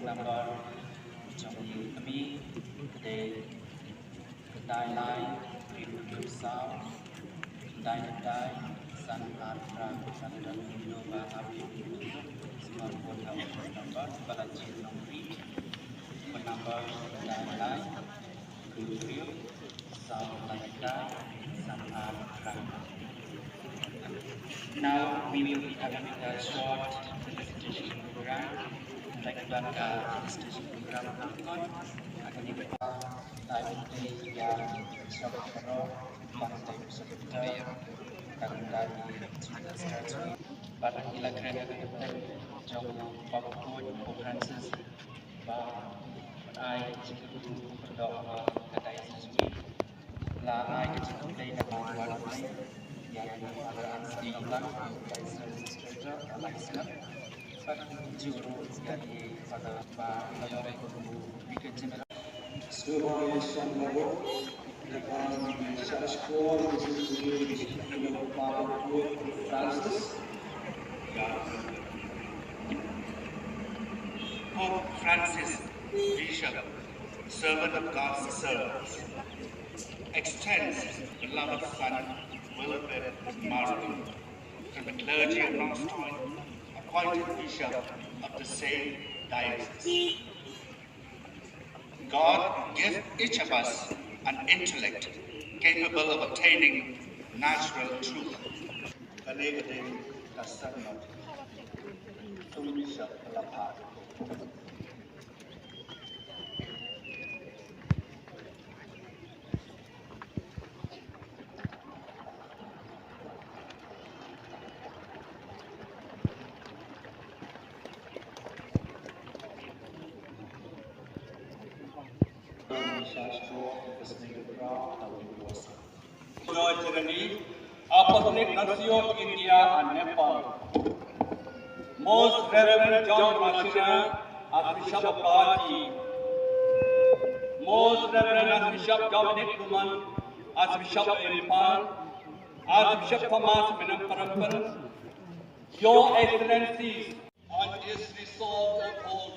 number trong kami để đại lai review sao đại san arang san dan Innova Abi semua pun number balajin nomri number đại lai review sao đại san arang. Now we will be having a short presentation program. Like presentation program akan dibuat dari yang sebenarnya partai sebenarnya akan dari strategi pada ilakan jauh papun conferences ai cukup berdoa kedai sesuatu lah ai cukup dari nama warna yang ada di dalam administrator license juru dari pada mayore bikin Supervision level, the church core is the Pope Francis. Pope Francis, Bishop, servant of God's servants, extends beloved son Wilfred Martin to the clergy of Nongstoñ, appointed bishop of the same diocese. God give each of us an intellect capable of attaining natural truth. Apostolic Nuncio India and Nepal. Most Reverend John Mashina, Archbishop of Karachi. Most Reverend Archbishop Dominic Kuman, Archbishop of Nepal. Archbishop Thomas Menamparampan. Your Excellencies, and is resolved and hold